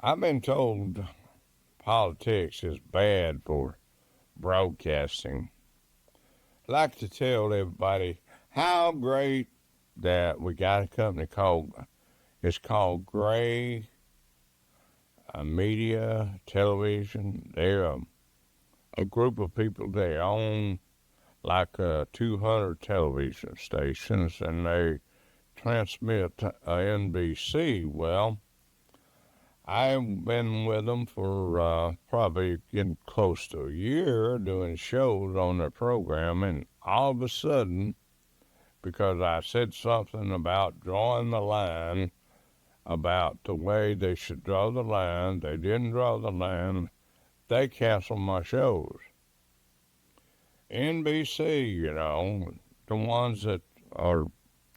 I've been told politics is bad for broadcasting. I like to tell everybody how great that we got a company it's called Gray Media Television. They're a group of people. They own like 200 television stations, and they transmit NBC. Well, I've been with them for probably getting close to a year doing shows on their program, and all of a sudden, because I said something about drawing the line, about the way they should draw the line, they didn't draw the line, they canceled my shows. NBC, the ones that are,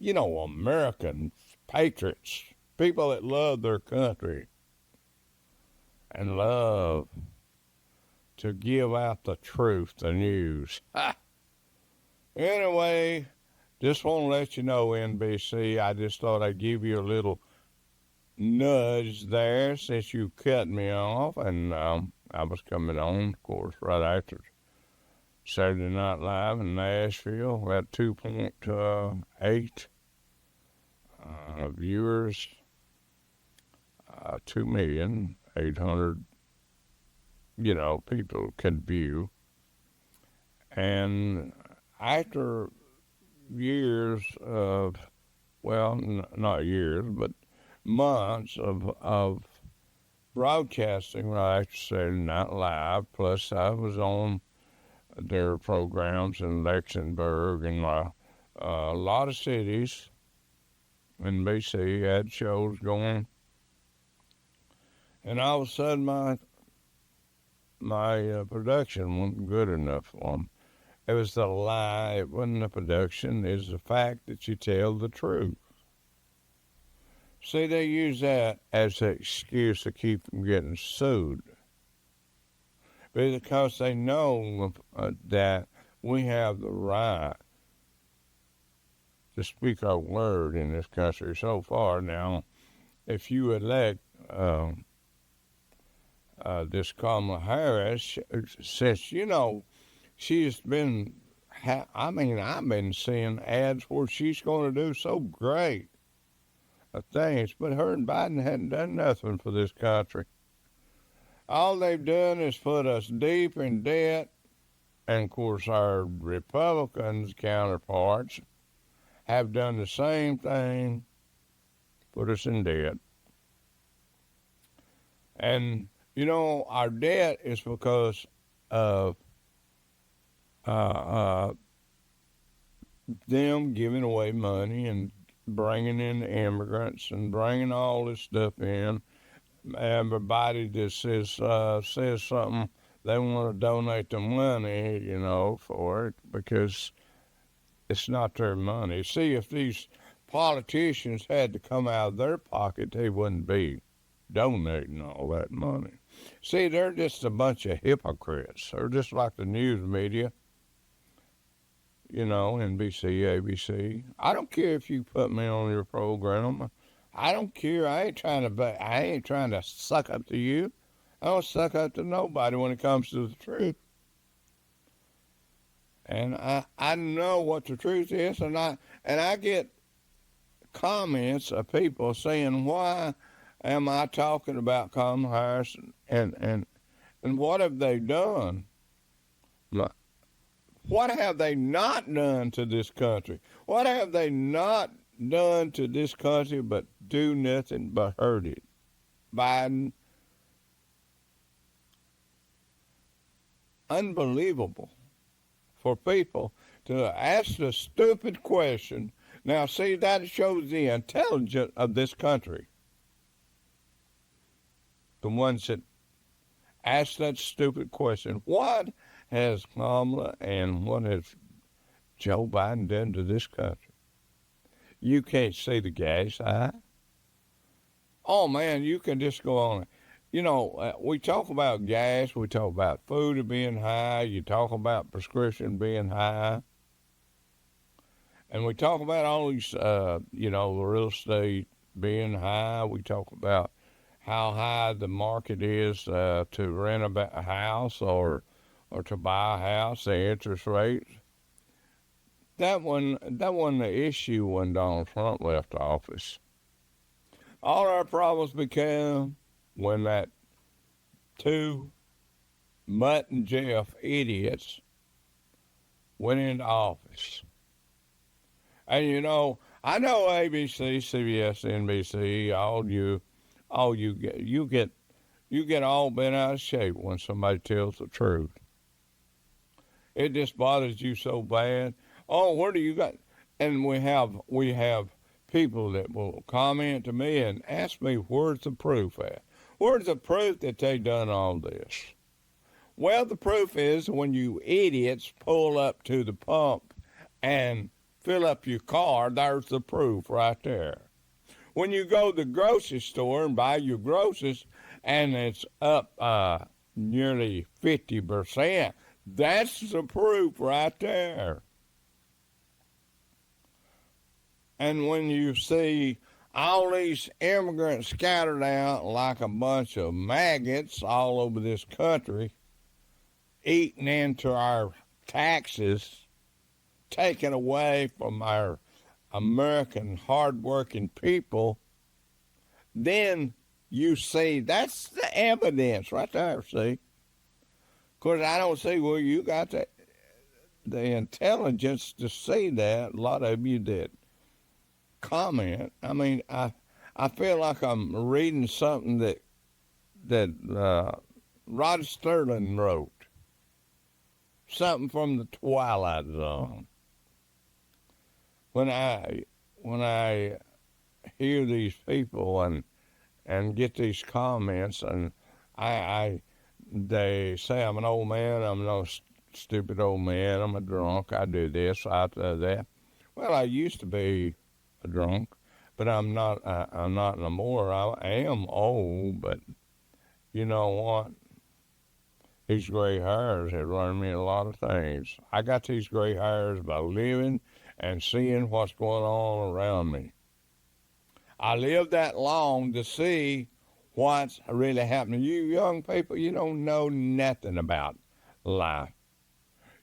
American patriots, people that love their country and love to give out the truth, the news. Anyway, just want to let you know, NBC, I just thought I'd give you a little nudge there since you cut me off, and I was coming on, of course, right after Saturday Night Live in Nashville at 2.8 viewers, 2,800,000, people could view. And after years of, well, not years, but months of broadcasting right after Saturday Night Live, plus I was on their programs in Lexingburg and a lot of cities in BC had shows going, and all of a sudden my production wasn't good enough for them. It was the lie. It wasn't the production. It's the fact that you tell the truth. See, they use that as an excuse to keep them getting sued. Because they know that we have the right to speak our word in this country so far. Now, if you elect this Kamala Harris, since, she's been, I've been seeing ads where she's going to do so great things, but her and Biden hadn't done nothing for this country. All they've done is put us deep in debt, and of course our Republicans counterparts have done the same thing, put us in debt. And, our debt is because of them giving away money and bringing in the immigrants and bringing all this stuff in. Everybody just says something, they want to donate the money, for it because it's not their money. See, if these politicians had to come out of their pocket, they wouldn't be donating all that money. See, they're just a bunch of hypocrites. They're just like the news media, NBC, ABC. I don't care if you put me on your program. I don't care. I ain't trying to suck up to you. I don't suck up to nobody when it comes to the truth. And I know what the truth is, and I get comments of people saying, why am I talking about Kamala Harris and what have they done? What have they not done to this country? What have they not done to this country but do nothing but hurt it? Biden. Unbelievable for people to ask the stupid question. Now, see, that shows the intelligence of this country. The ones that ask that stupid question. What has Kamala and what has Joe Biden done to this country? You can't see the gas high. Oh, man, you can just go on. We talk about gas, we talk about food being high, you talk about prescription being high, and we talk about all these, the real estate being high. We talk about how high the market is to rent a house or to buy a house, the interest rates. That wasn't the issue when Donald Trump left office. All our problems became when that two Mutt and Jeff idiots went into office. And I know ABC, CBS, NBC, you get all bent out of shape when somebody tells the truth. It just bothers you so bad. Oh, where do you got? And we have people that will comment to me and ask me, where's the proof at? Where's the proof that they done all this? Well, the proof is when you idiots pull up to the pump and fill up your car, there's the proof right there. When you go to the grocery store and buy your groceries and it's up nearly 50%, that's the proof right there. And when you see all these immigrants scattered out like a bunch of maggots all over this country, eating into our taxes, taken away from our American hard-working people, then you see that's the evidence right there, see? Of course, I don't see where you got the intelligence to see that. A lot of you did comment. I mean, I feel like I'm reading something that Rod Sterling wrote. Something from the Twilight Zone. When I hear these people and get these comments, and they say I'm an old man, I'm no stupid old man, I'm a drunk, I do this, I do that. Well, I used to be a drunk, but I'm not no more. I am old, but you know what? These gray hairs have learned me a lot of things. I got these gray hairs by living and seeing what's going on around me. I lived that long to see what's really happening. You young people, you don't know nothing about life.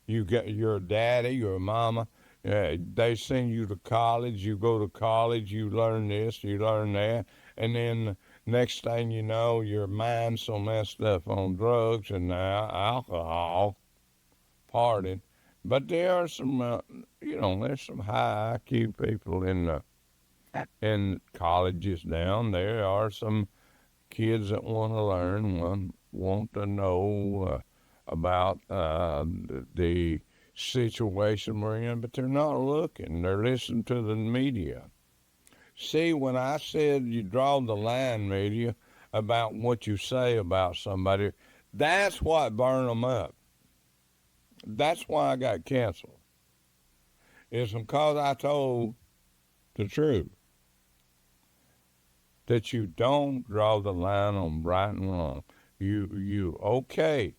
You get your daddy, your mama, they send you to college, you go to college, you learn this, you learn that, and then next thing you know, your mind's so messed up on drugs and alcohol, partying. But there are some, there's some high IQ people in colleges down. There are some kids that want to learn, want to know about the situation we're in, but they're not looking. They're listening to the media. See, when I said you draw the line, media, about what you say about somebody, that's what burned them up. That's why I got canceled. It's because I told the truth. That you don't draw the line on right and wrong. Okay,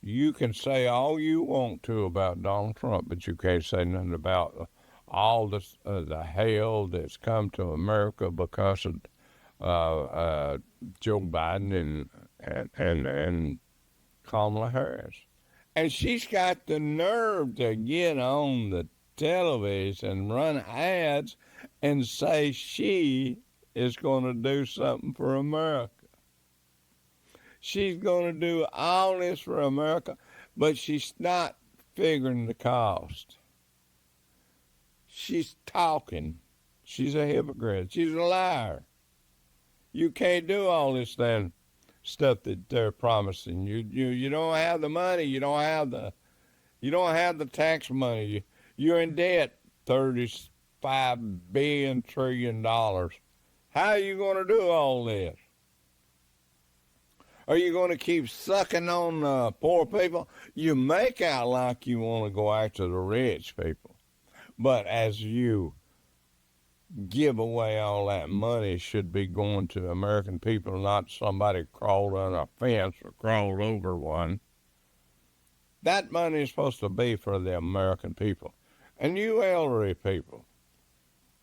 you can say all you want to about Donald Trump, but you can't say nothing about all the hell that's come to America because of Joe Biden and Kamala Harris. And she's got the nerve to get on the television and run ads and say she is going to do something for America. She's going to do all this for America, but she's not figuring the cost. She's talking. She's a hypocrite. She's a liar. You can't do all this then stuff that they're promising. You don't have the money. You don't have the tax money. You're in debt, $35 trillion. How are you going to do all this? Are you going to keep sucking on poor people? You make out like you want to go after the rich people. But as you give away all that money, it should be going to American people, not somebody crawled on a fence or crawled over one. That money is supposed to be for the American people. And you elderly people,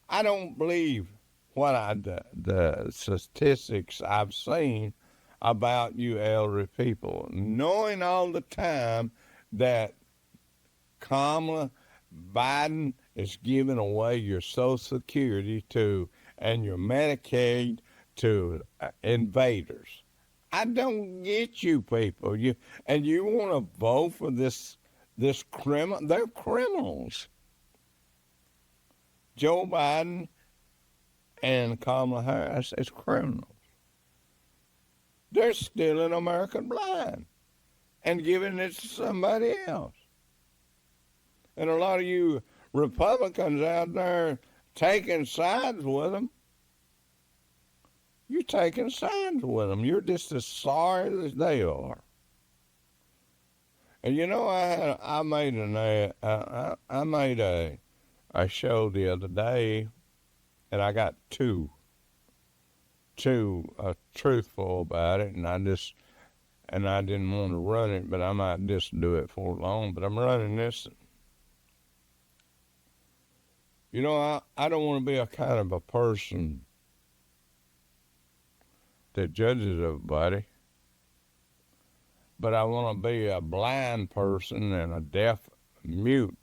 I don't believe the statistics I've seen about you elderly people, knowing all the time that Kamala Biden is giving away your Social Security to and your Medicaid to invaders. I don't get you people. You want to vote for this criminal? They're criminals. Joe Biden and Kamala Harris is criminals. They're stealing American blood and giving it to somebody else. And a lot of you Republicans out there taking sides with them. You're taking sides with them. You're just as sorry as they are. And you know, I made a show the other day, and I got too truthful about it, and I didn't want to run it, but I might just do it for long. But I'm running this. You know, I don't want to be a kind of a person that judges everybody, but I want to be a blind person and a deaf mute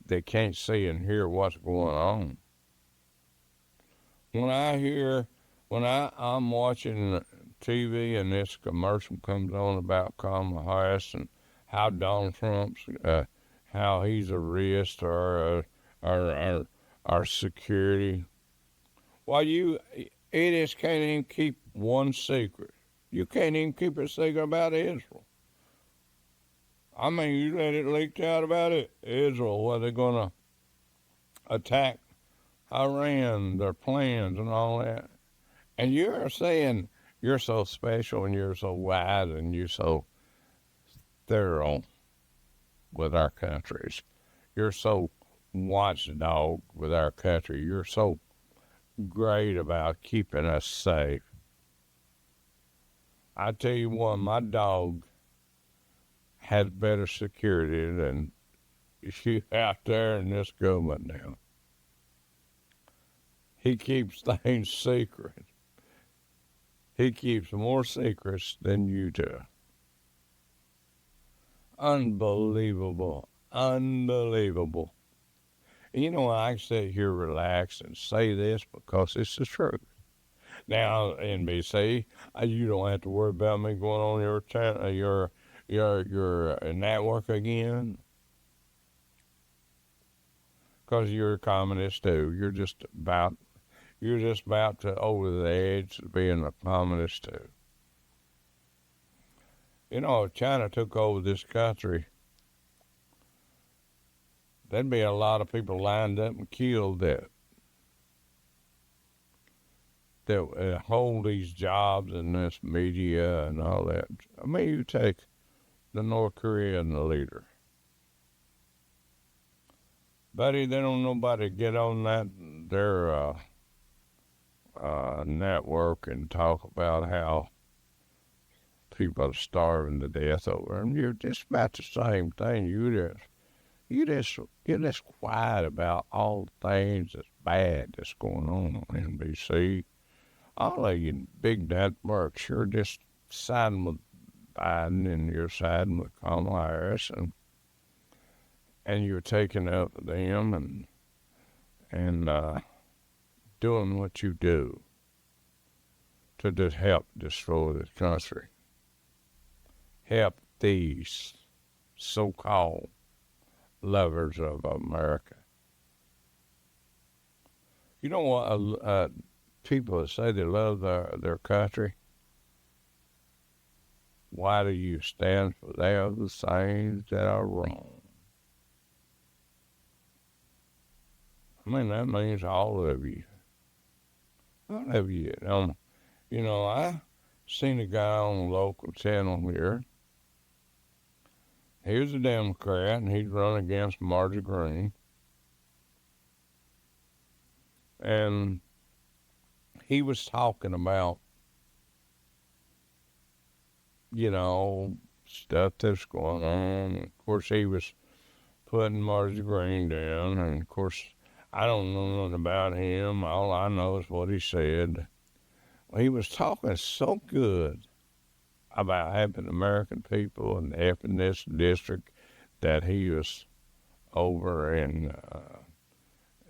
that can't see and hear what's going on. When I'm watching TV and this commercial comes on about Kamala Harris and how Donald Trump's, how he's a risk to our security, while you idiots can't even keep one secret. You can't even keep a secret about Israel. I mean, you let it leak out about it. Israel, where they're going to attack Iran, their plans and all that. And you're saying you're so special and you're so wise and you're so thorough with our countries. You're so watchdog with our country. You're so great about keeping us safe. I tell you what, my dog has better security than you out there in this government now. He keeps things secret. He keeps more secrets than you do. Unbelievable. Unbelievable. And you know, I sit here relaxed and say this because it's the truth. Now, NBC, you don't have to worry about me going on your channel, your network again, because you're a communist too. You're just about to over the edge to being a communist too. You know, if China took over this country, there'd be a lot of people lined up and killed that hold these jobs in this media and all that. I mean, you take the North Korean leader. Buddy, they don't nobody get on their network and talk about how people are starving to death over them. You're just about the same thing. You're just quiet about all the things that's bad that's going on NBC. All of you big networks, you're just siding with Biden and you're siding with Kamala Harris and you're taking up them and doing what you do to just help destroy this country. Help these so-called lovers of America. You know what? People that say they love their country, why do you stand for? They are the things that are wrong. I mean, that means all of you. All of you. You know, I seen a guy on a local channel here. He was a Democrat, and he'd run against Marjorie Greene. And he was talking about, you know, stuff that's going on. Of course, he was putting Marjorie Greene down. And, of course, I don't know nothing about him. All I know is what he said. He was talking so good about helping American people and helping this district that he was over in,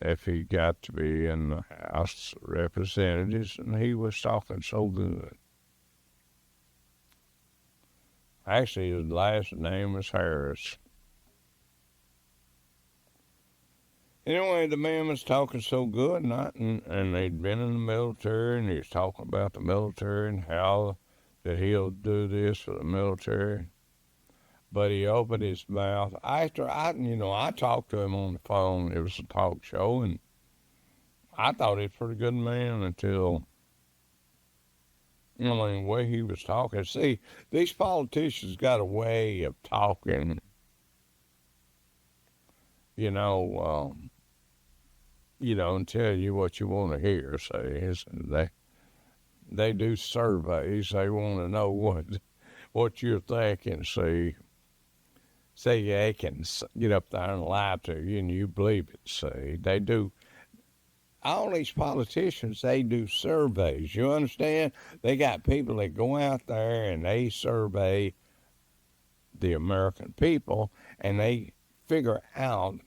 if he got to be in the House of Representatives, and he was talking so good. Actually, his last name was Harris. Anyway, the man was talking so good, and they'd been in the military, and he was talking about the military and how that he'll do this for the military. But he opened his mouth. After I talked to him on the phone. It was a talk show, and I thought he was a pretty good man until, the way he was talking. See, these politicians got a way of talking, and tell you what you want to hear. Say, they do surveys. They want to know what you're thinking. See, they can get up there and lie to you, and you believe it. See, they do. All these politicians, they do surveys. You understand? They got people that go out there and they survey the American people, and they figure out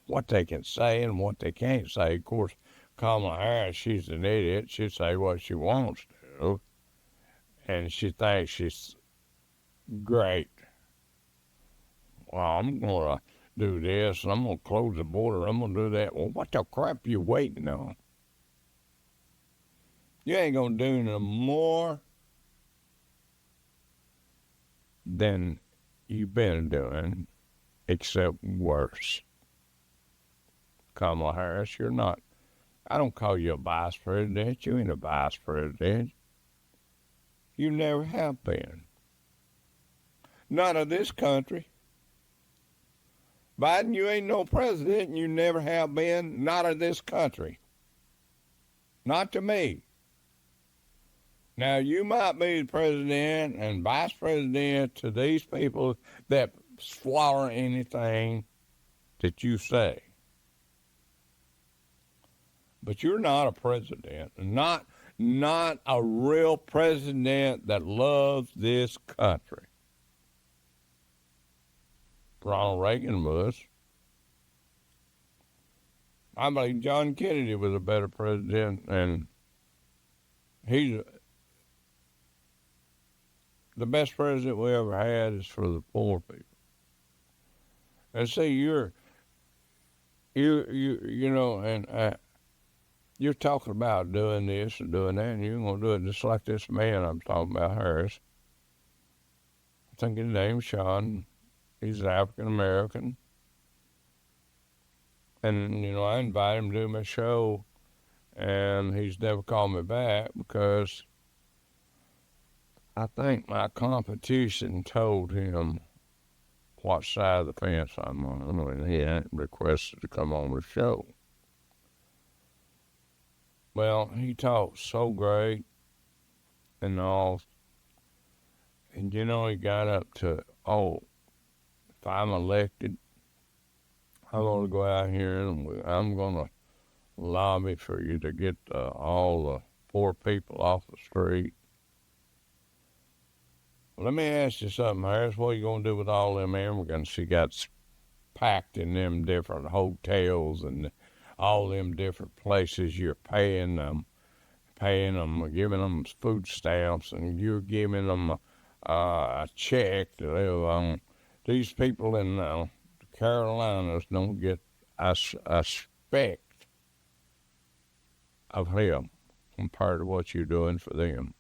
what they can say and what they can't say. Of course, Kamala Harris, she's an idiot. She'll say what she wants to, and she thinks she's great. Well, I'm going to do this, and I'm going to close the border. I'm going to do that. Well, what the crap you waiting on? You ain't going to do no more than you've been doing, except worse. Kamala Harris, you're not. I don't call you a vice president. You ain't a vice president. You never have been. Not of this country. Biden, you ain't no president, and you never have been. Not of this country. Not to me. Now, you might be the president and vice president to these people that swallow anything that you say. But you're not a president, not a real president that loves this country. Ronald Reagan was. I believe John Kennedy was a better president, and he's the best president we ever had is for the poor people. And see, you're talking about doing this and doing that, and you're going to do it just like this man I'm talking about, Harris. I think his name's Sean. He's African American. And, I invited him to do my show, and he's never called me back because I think my competition told him what side of the fence I'm on, and he hadn't requested to come on the show. Well, he talked so great and all, and he got up to, if I'm elected, I'm going to go out here and I'm going to lobby for you to get all the poor people off the street. Let me ask you something, Harris. What are you going to do with all them immigrants you got packed in them different hotels and all them different places you're paying them, giving them food stamps, and you're giving them a check to live on? These people in the Carolinas don't get a speck of him compared to what you're doing for them.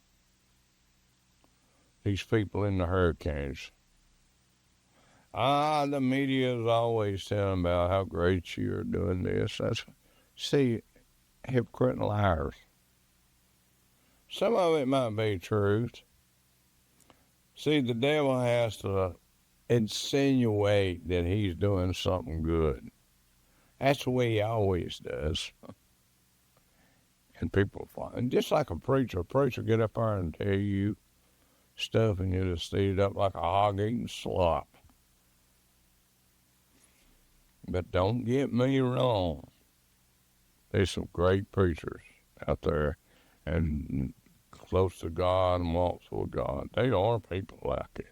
These people in the hurricanes. The media is always telling about how great you're doing this. See, hypocrites and liars. Some of it might be truth. See, the devil has to insinuate that he's doing something good. That's the way he always does. And people find, just like a preacher get up there and tell you stuff and you just eat it up like a hog eating slop. But don't get me wrong. There's some great preachers out there and close to God and walks with God. They are people like that.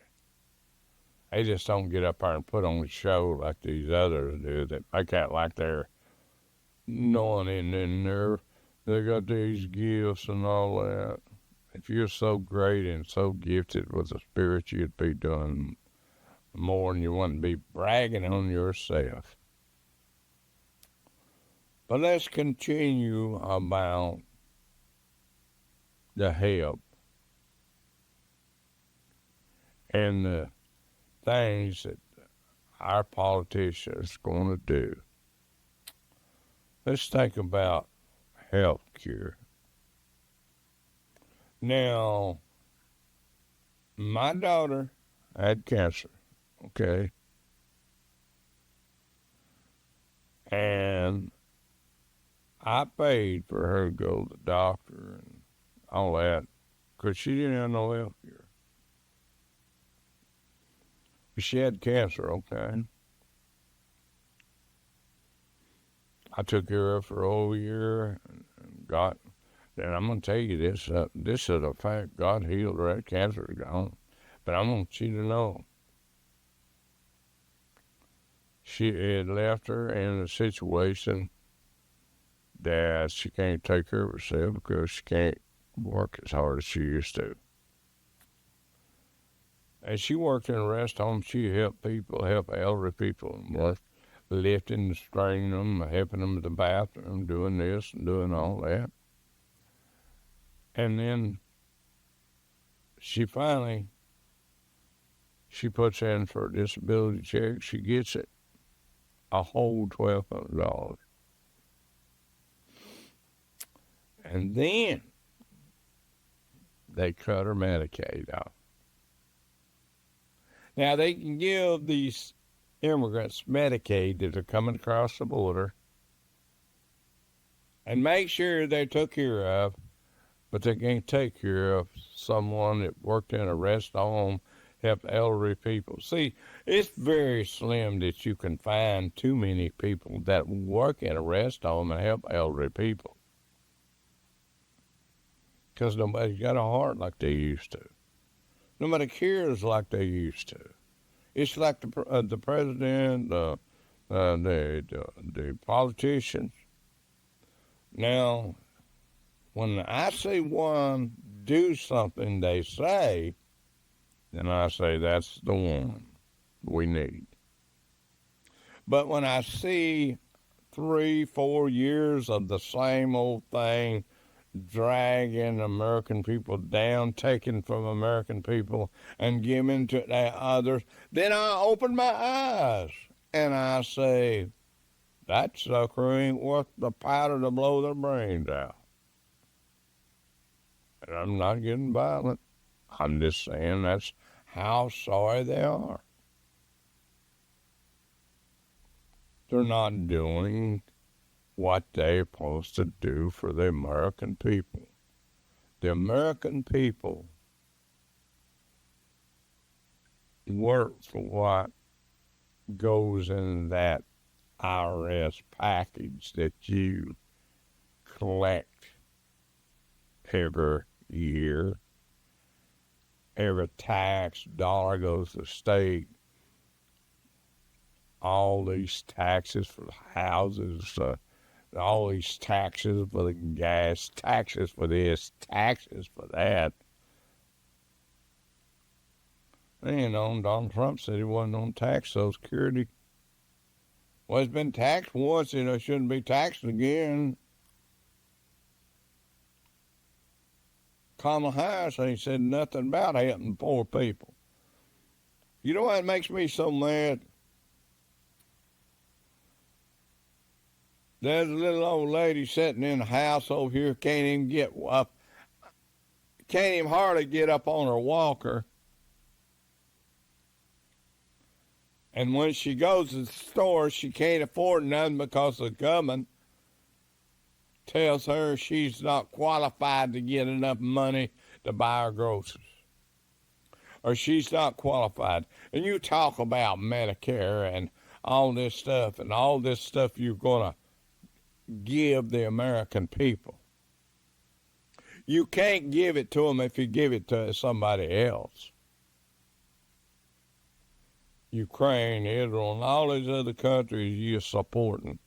They just don't get up there and put on a show like these others do that make out like they're anointing in there. They got these gifts and all that. If you're so great and so gifted with the Spirit, you'd be doing more and you wouldn't be bragging on yourself. But let's continue about the help and the things that our politicians are going to do. Let's think about health care. Now, my daughter had cancer, okay? And I paid for her to go to the doctor and all that because she didn't have no health care. She had cancer, okay? I took care of her for a whole year and got, and I'm going to tell you this, this is a fact. God healed her. That cancer is gone. But I want you to know, she had left her in a situation that she can't take care of herself because she can't work as hard as she used to. And she worked in a rest home. She helped people, help elderly people, lifting and straining them, helping them to the bathroom, doing this and doing all that. And then she puts in for a disability check. She gets it, a whole $1,200. And then they cut her Medicaid off. Now, they can give these immigrants Medicaid that are coming across the border and make sure they're took care of, but they can't take care of someone that worked in a rest home, help elderly people. See, it's very slim that you can find too many people that work in a rest home and help elderly people, because nobody's got a heart like they used to. Nobody cares like they used to. It's like the president, the politicians. Now, when I see one do something they say, then I say that's the one we need. But when I see 3-4 years of the same old thing, dragging American people down, taking from American people and giving to the others, then I open my eyes and I say, that sucker ain't worth the powder to blow their brains out. And I'm not getting violent. I'm just saying that's how sorry they are. They're not doing what they're supposed to do for the American people. The American people work for what goes in that IRS package that you collect every year. Every tax dollar goes to the state. All these taxes for the houses, all these taxes for the gas, taxes for this, taxes for that. You know, Donald Trump said he wasn't going to tax Social Security. Well, it's been taxed once, and it shouldn't be taxed again. Kamala Harris ain't said nothing about helping poor people. You know what makes me so mad? There's a little old lady sitting in the house over here, can't even get up, can't even hardly get up on her walker. And when she goes to the store, she can't afford nothing because the government tells her she's not qualified to get enough money to buy her groceries. Or she's not qualified. And you talk about Medicare and all this stuff you're going to give the American people. You can't give it to them if you give it to somebody else. Ukraine, Israel, and all these other countries you're supporting.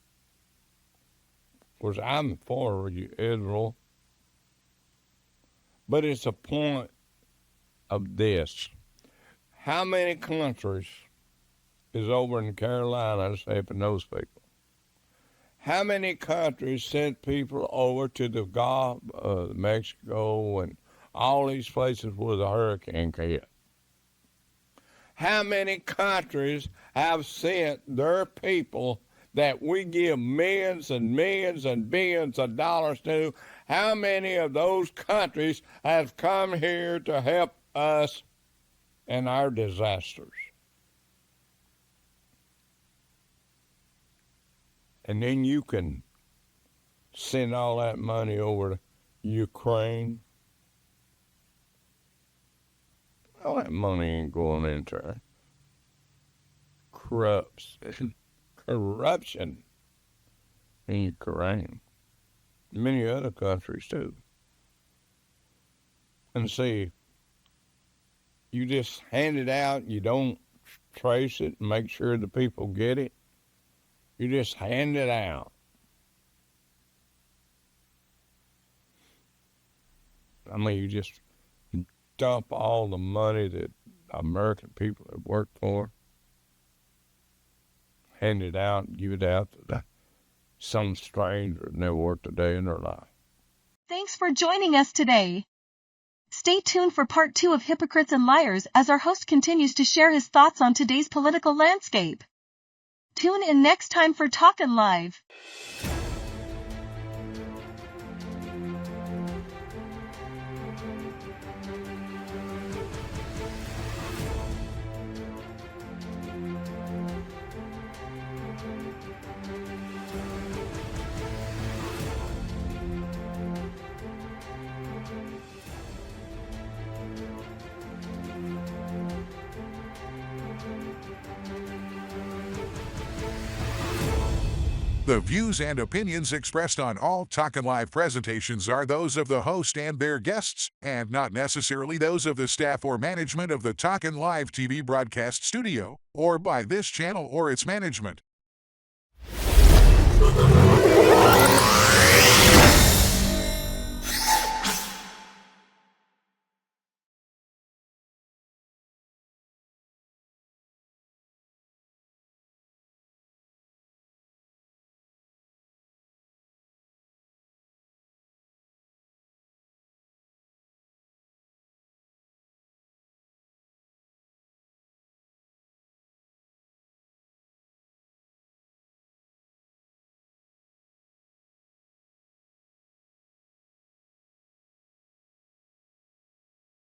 Of course, I'm for Israel. But it's a point of this. How many countries is over in the Carolinas helping those people? How many countries sent people over to the Gulf of Mexico and all these places where the hurricane hit? How many countries have sent their people that we give millions and millions and billions of dollars to? How many of those countries have come here to help us in our disasters? And then you can send all that money over to Ukraine. All that money ain't going into corruption in Ukraine. Many other countries too. And see, you just hand it out, you don't trace it and make sure the people get it. You just hand it out. I mean, you just dump all the money that American people have worked for, hand it out and give it out to some stranger that never worked a day in their life. Thanks for joining us today. Stay tuned for part 2 of Hypocrites and Liars as our host continues to share his thoughts on today's political landscape. Tune in next time for Talkin Live. The views and opinions expressed on all Talkin Live presentations are those of the host and their guests, and not necessarily those of the staff or management of the Talkin Live TV broadcast studio, or by this channel or its management.